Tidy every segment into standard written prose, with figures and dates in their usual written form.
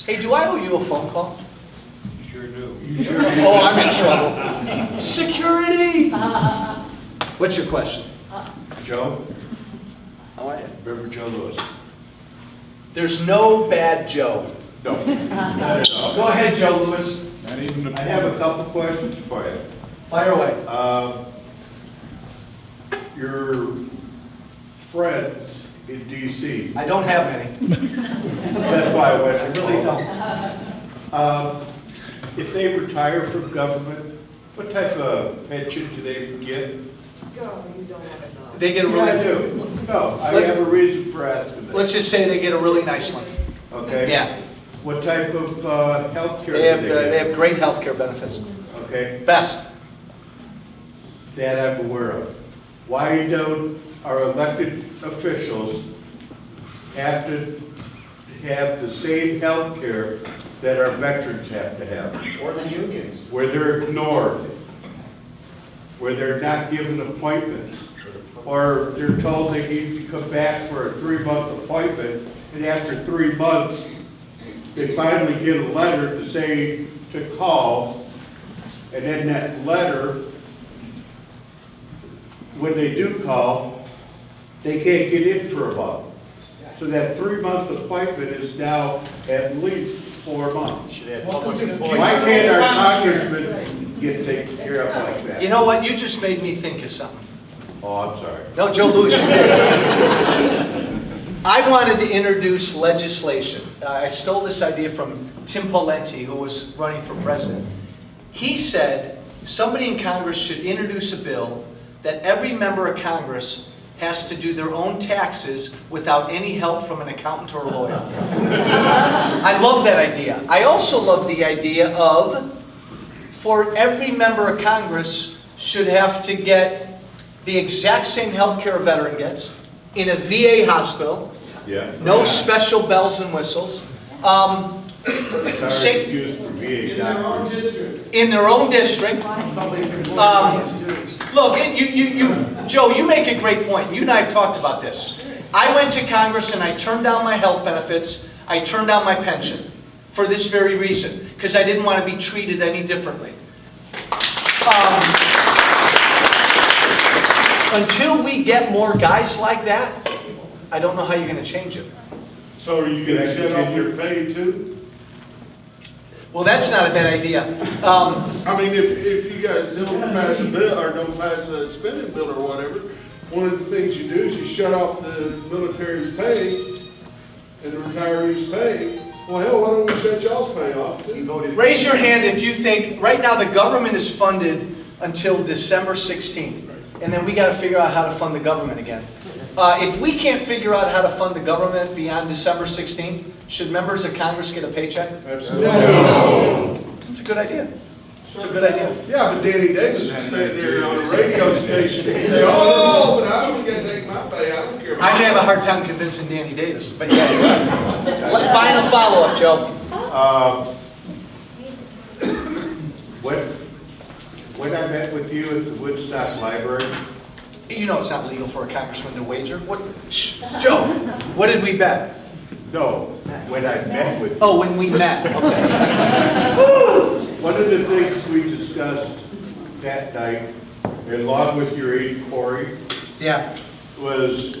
Hey, do I owe you a phone call? You sure do. You sure do. Oh, I'm in trouble. Security! What's your question? Joe? How are you? Remember Joe Lewis? There's no bad Joe. No, not at all. Go ahead, Joe Lewis. Not even the. I have a couple questions for you. Fire away. Your friends in DC, I don't have many. that's why I went. I really don't. If they retire from government, what type of pension do they get? They get a Yeah, I really, do. No, I have a reason for asking that. let's just say they get a really nice one. Okay? Yeah. What type of health care They have, do they they have get? great health care benefits. Okay, Best. that I'm aware of. Why don't our elected officials have to have the same health care that our veterans have to have? Or the unions. Where they're ignored, where they're not given appointments, or they're told they need to come back for a 3-month appointment, and after 3 months, they finally get a letter to say to call, and then that letter, when they do call, they can't get in for a month. So that 3-month appointment is now at least 4 months. Why can't our congressman get taken care of like that? You know what? You just made me think of something. Oh, I'm sorry. No, Joe Lewis, you did. I wanted to introduce legislation. I stole this idea from Tim Pawlenty, who was running for president. He said somebody in Congress should introduce a bill that every member of Congress has to do their own taxes without any help from an accountant or a lawyer. I love that idea. I also love the idea of, for every member of Congress should have to get the exact same health care a veteran gets in a VA hospital, Yeah. no special bells and whistles, Sorry, Say- excuse for VA doctors. in their own district. Look, Joe, you make a great point. You and I have talked about this. I went to Congress and I turned down my health benefits. I turned down my pension for this very reason, because I didn't want to be treated any differently. Until we get more guys like that, I don't know how you're going to change it. So are you gonna shut off your pay too? Well, that's not a bad idea. I mean, if you guys don't pass a bill, or don't pass a spending bill or whatever, one of the things you do is you shut off the military's pay and the retirees' pay. Well, hell, why don't we shut y'all's pay off too? Raise your hand if you think, right now the government is funded until December 16th. And then we got to figure out how to fund the government again. If we can't figure out how to fund the government beyond December 16th, should members of Congress get a paycheck? Absolutely. It's a good idea. It's a good idea. Yeah, but Danny Davis is standing there on the radio station and say, oh, but I don't get to take my pay, I don't care. I may have a hard time convincing Danny Davis, but yeah, you're right. Final follow-up, Joe. When I met with you at the Woodstock Library, You know it's not legal for a congressman to wager. What? Shh, Joe, what did we bet? no, when I met with you, Oh, when we met. Okay. one of the things we discussed that night, along with your aide Corey, Yeah. was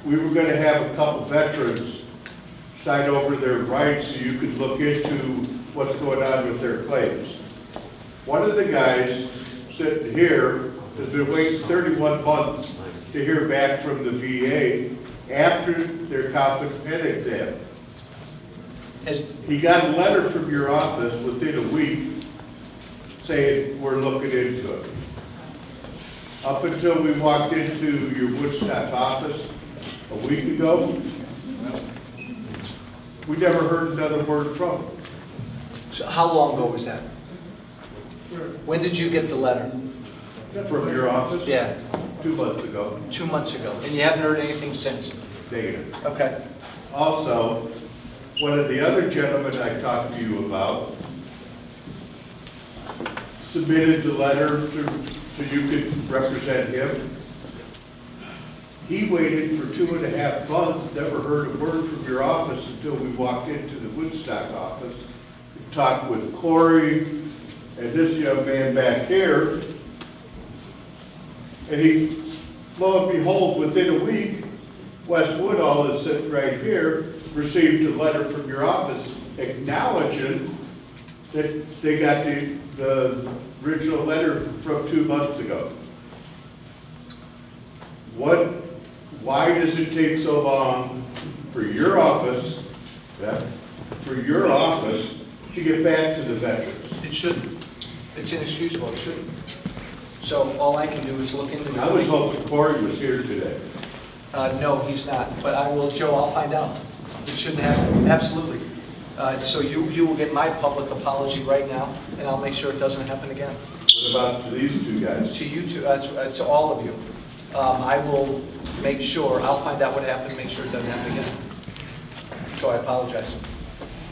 we were going to have a couple veterans sign over their rights so you could look into what's going on with their claims. One of the guys sitting here has been waiting 31 months to hear back from the VA after their competent pen exam. He got a letter from your office within a week saying, we're looking into it. Up until we walked into your Woodstock office a week ago, we never heard another word from him. So how long ago was that? When did you get the letter? From your office? Yeah, 2 months ago. 2 months ago. And you haven't heard anything since? Negative. Okay. Also, one of the other gentlemen I talked to you about submitted the letter so you could represent him. He waited for 2.5 months, never heard a word from your office until we walked into the Woodstock office. We talked with Corey and this young man back here. And he, lo and behold, within a week, West Woodall is sitting right here, received a letter from your office acknowledging that they got the original letter from 2 months ago. Why does it take so long for your office, to get back to the veterans? It shouldn't. It's inexcusable, it shouldn't. So all I can do is look into it. I was hoping Corey was here today. No, he's not, but I will, Joe, I'll find out. It shouldn't happen, absolutely. So you will get my public apology right now, and I'll make sure it doesn't happen again. What about these two guys? To you two, to all of you. I will make sure, I'll find out what happened, make sure it doesn't happen again. So I apologize.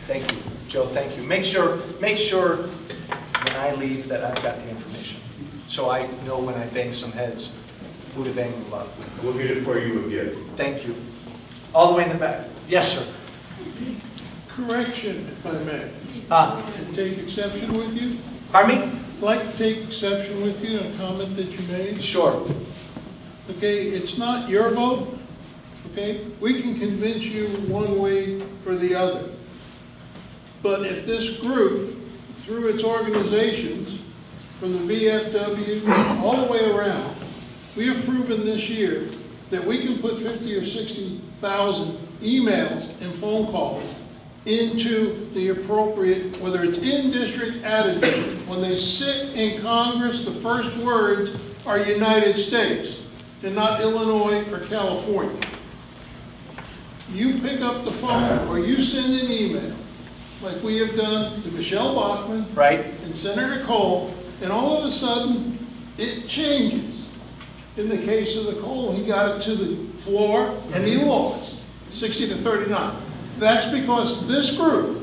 Thank you. Joe, thank you. Make sure when I leave that I've got the information. So I know when I bang some heads, who to bang them about. We'll get it for you again. Thank you. All the way in the back. Yes, sir. Correction, if I may. Ah. Take exception with you. Pardon me? I'd like to take exception with you on a comment that you made. Sure. Okay, it's not your vote, okay? We can convince you one way or the other. But if this group, through its organizations, from the VFW all the way around, we have proven this year that we can put 50 or 60,000 emails and phone calls into the appropriate, whether it's in district, out of district. When they sit in Congress, the first words are United States and not Illinois or California. You pick up the phone or you send an email, like we have done to Michelle Bachmann Right? and Senator Cole, and all of a sudden, it changes. In the case of the Cole, he got it to the floor and he lost, 60 to 39. That's because this group,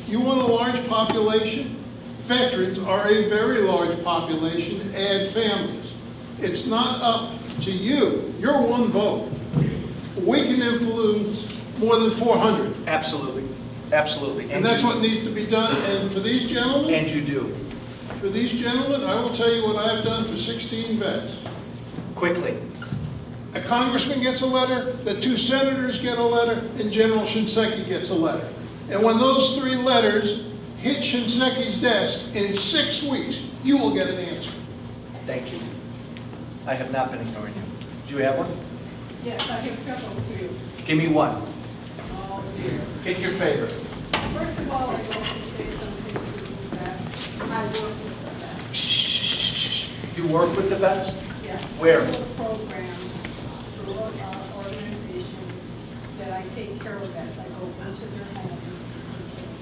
you want a large population? Veterans are a very large population, add families. It's not up to you. You're one vote. We can influence more than 400. Absolutely. Absolutely. And that's you- what needs to be done. And for these gentlemen, And you do. for these gentlemen, I will tell you what I've done for 16 vets. Quickly. A congressman gets a letter, the 2 senators get a letter, and General Shinseki gets a letter. And when those 3 letters hit Shinseki's desk, in 6 weeks, you will get an answer. Thank you. I have not been ignoring you. Do you have one? Yes, I have several too. Give me one. Oh dear. Pick your favorite. First of all, I'd like to say something to the vets. I work with the vets. Shh, shh, shh, shh, shh. You work with the vets? Yes. Where? Through a program, through an organization that I take care of vets. I go into their homes.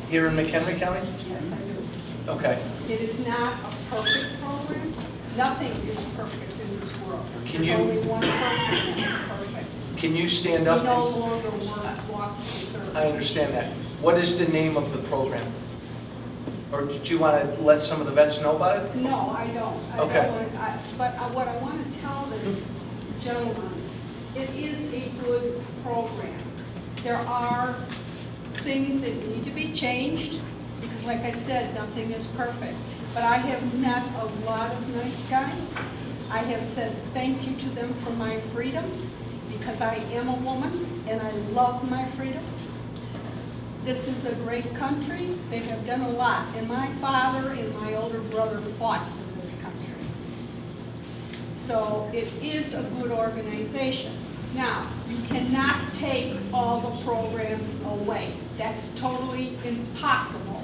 Here in McHenry County? Yes, I do. Okay. It is not a perfect program. Nothing is perfect in this world. Can There's you- only one person that is perfect. Can you stand We up? no and- longer walk and serve. I understand that. What is the name of the program? Or do you want to let some of the vets know about it? No, I don't. Okay. But what I want to tell this gentleman, it is a good program. There are things that need to be changed, because like I said, nothing is perfect. But I have met a lot of nice guys. I have said thank you to them for my freedom, because I am a woman and I love my freedom. This is a great country. They have done a lot. And my father and my older brother fought for this country. So it is a good organization. Now, you cannot take all the programs away. That's totally impossible.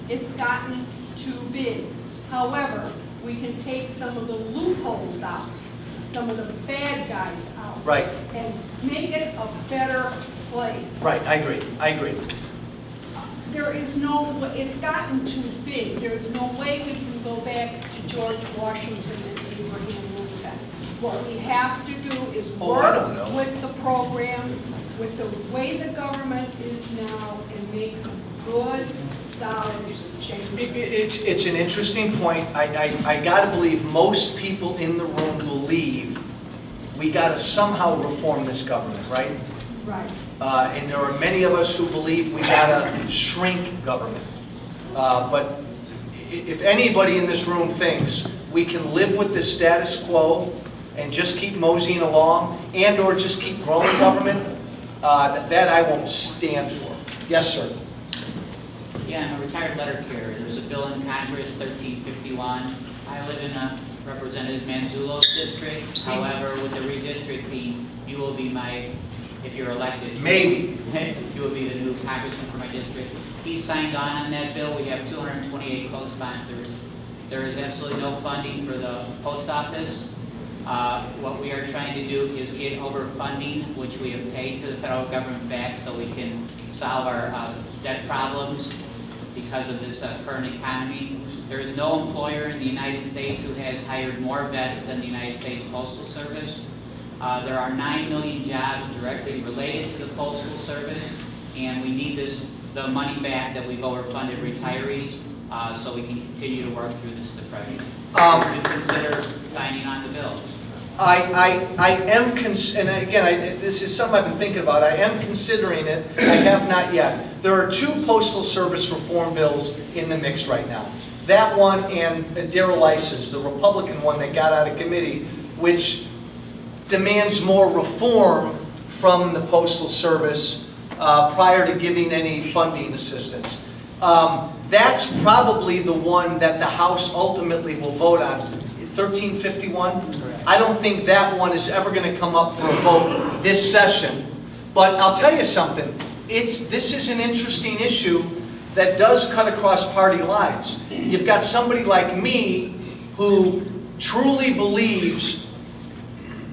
It's gotten too big. However, we can take some of the loopholes out, some of the bad guys out. Right. And make it a better place. Right, I agree. I agree. There is no, it's gotten too big. There is no way we can go back to George Washington and Abraham Lincoln. What we have to do is Oh, I don't work know. with the programs, with the way the government is now, and make some good, solid changes. It's an interesting point. I got to believe most people in the room believe we got to somehow reform this government, right? Right. And there are many of us who believe we got to shrink government. But if anybody in this room thinks we can live with the status quo and just keep moseying along and or just keep growing government, that I won't stand for. Yes, sir. Yeah, I'm a retired letter carrier. There's a bill in Congress, 1351. I live in Representative Manzullo's district. However, with the redistricting, you will be if you're elected. Maybe. You will be the new congressman for my district. He signed on that bill. We have 228 co-sponsors. There is absolutely no funding for the post office. What we are trying to do is get over funding, which we have paid to the federal government back so we can solve our debt problems because of this current economy. There is no employer in the United States who has hired more vets than the United States Postal Service. There are 9 million jobs directly related to the Postal Service, and we need the money back that we've overfunded retirees so we can continue to work through this depression. Would you consider signing on the bill? I am, and again, this is something I've been thinking about. I am considering it. I have not yet. There are 2 Postal Service reform bills in the mix right now. That one and Darrell Iss's, the Republican one that got out of committee, which demands more reform from the Postal Service prior to giving any funding assistance. That's probably the one that the House ultimately will vote on. 1351? I don't think that one is ever going to come up for a vote this session. But I'll tell you something. This is an interesting issue that does cut across party lines. You've got somebody like me who truly believes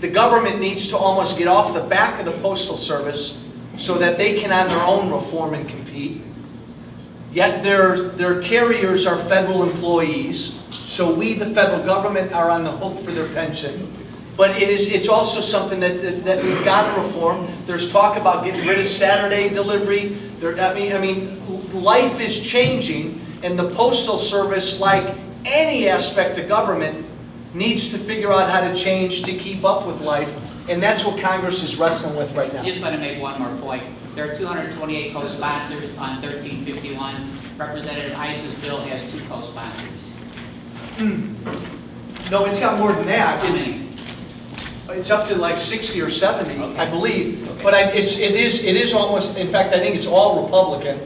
the government needs to almost get off the back of the Postal Service so that they can on their own reform and compete. Yet their carriers are federal employees, so we, the federal government, are on the hook for their pension. But it's also something that we've got to reform. There's talk about getting rid of Saturday delivery. I mean, life is changing, and the Postal Service, like any aspect of government, needs to figure out how to change to keep up with life, and that's what Congress is wrestling with right now. I just want to make one more point. There are 228 co-sponsors on 1351. Representative Iss's bill has 2 co-sponsors. No, it's got more than that. How many? It's up to like 60 or 70, Okay. I believe. Okay. But it is almost, in fact, I think it's all Republican.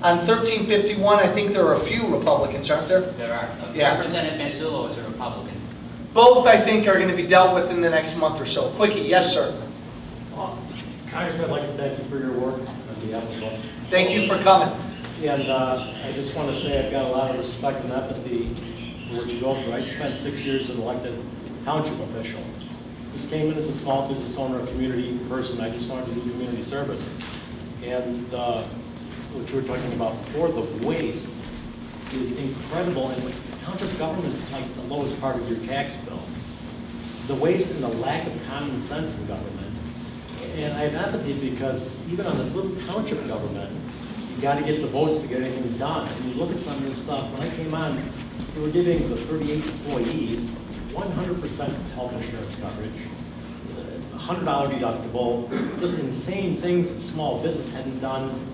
On 1351, I think there are a few Republicans, aren't there? There are. Yeah. Representative Manzullo is a Republican. Both, I think, are going to be dealt with in the next month or so. Quickie, yes, sir. Congressman, I'd like to thank you for your work on behalf of both. Thank you for coming. And I just want to say I've got a lot of respect and empathy for what you go through. I spent 6 years as an elected township official. Just came in as a small business owner, a community person. I just wanted to do community service. And what you were talking about before, the waste is incredible. And township government's like the lowest part of your tax bill. The waste and the lack of common sense in government. And I have empathy because even on the little township government, you got to get the votes to get anything done. And you look at some of this stuff, when I came on, we were giving the 38 employees 100% health insurance coverage, $100 deductible, just insane things that small business hadn't done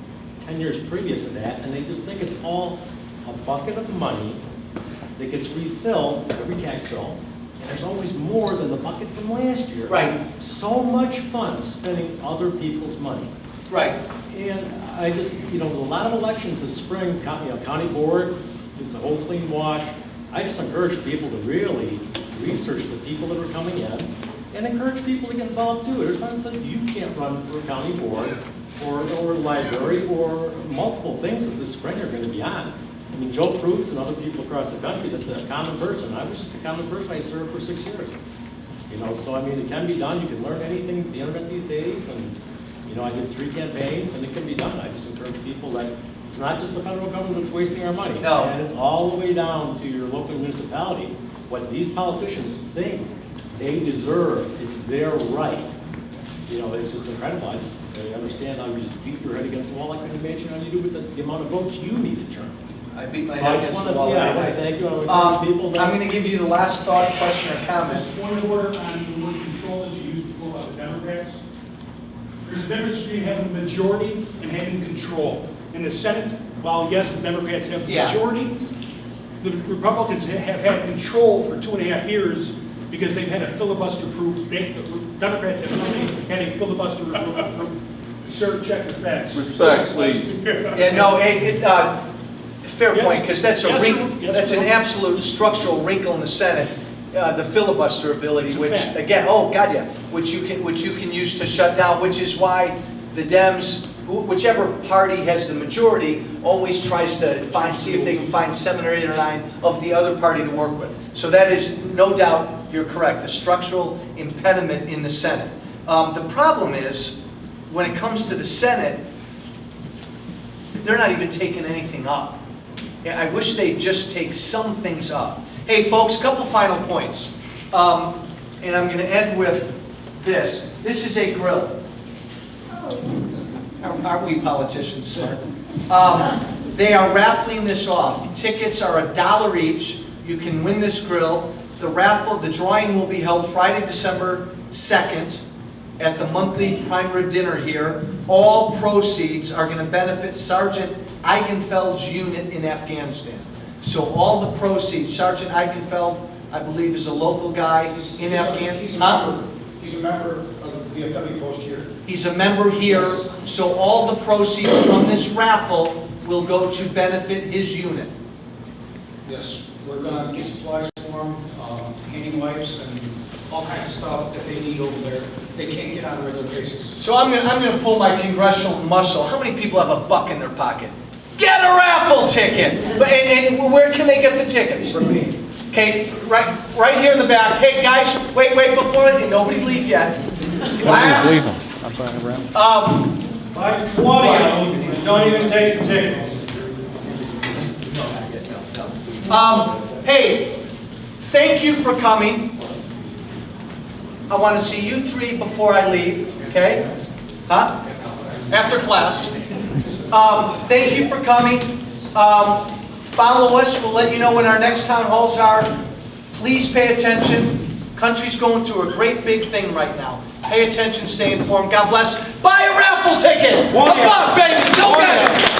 10 years previous to that. And they just think it's all a bucket of money that gets refilled every tax bill. And there's always more than the bucket from last year. Right. So much fun spending other people's money. Right. And I just, a lot of elections this spring, county board, it's a whole clean wash. I just encourage people to really research the people that are coming in and encourage people to get involved too. There's nothing that says you can't run for a county board or library or multiple things that this spring are going to be on. I mean, Joe Fruits and other people across the country, that's a common person. I was just a common person. I served for 6 years. So I mean, it can be done. You can learn anything with the internet these days. And, I did 3 campaigns and it can be done. I just encourage people that it's not just the federal government that's wasting our money. No. And it's all the way down to your local municipality. What these politicians think they deserve, it's their right. It's just incredible. I understand how you just beat your head against the wall. I can imagine how you do with the amount of votes you need to turn. I beat my So head I just against want the wall. to, I want to thank you. I want to encourage people that. I'm going to give you the last thought, question, or comment. Point of order on the word control that you used There's a difference between having a majority and having control. In the Senate, while yes, the Democrats have the Yeah. majority, the Republicans have had control for 2.5 years because they've had a filibuster-proof, Democrats have had a filibuster-proof, sir, check the facts. Respect, please. Yeah, no, fair Yes. point, because that's a Yes, wrinkle, sir. Yes, that's an sir. absolute structural wrinkle in the Senate, the filibuster ability, It's a which, fact. again, oh, God, yeah, which you can use to shut down, which is why the Dems, whichever party has the majority, always tries to see if they can find 7 or 8 or 9 of the other party to work with. So that is, no doubt, you're correct, a structural impediment in the Senate. The problem is, when it comes to the Senate, they're not even taking anything up. Yeah, I wish they'd just take some things up. Hey, folks, couple final points. And I'm going to end with this. This is a grill. Aren't we politicians smart? They are raffling this off. Tickets are $1 each. You can win this grill. The drawing will be held Friday, December 2nd at the monthly prime rib dinner here. All proceeds are going to benefit Sergeant Eigenfeld's unit in Afghanistan. So all the proceeds, Sergeant Eigenfeld, I believe, is a local guy in Afghanistan. He's a member of the VFW post here. He's a member here, so all the proceeds from this raffle will go to benefit his unit. Yes, we're gonna get supplies for him, handy wipes and all kinds of stuff that they need over there. They can't get on a regular basis. So I'm gonna pull my congressional muscle. How many people have a buck in their pocket? Get a raffle ticket! And where can they get the tickets? For me. Okay, right here in the back. Hey guys, wait, before nobody leave yet. Class. Nobody's leaving. I'm buying around. Like 20 of them, don't even take the tickets. Hey, thank you for coming. I want to see you 3 before I leave, okay? Huh? After class. Thank you for coming. Follow us. We'll let you know when our next town halls are. Please pay attention. Country's going through a great big thing right now. Pay attention, stay informed. God bless. Buy a raffle ticket! A buck, baby! Go get it!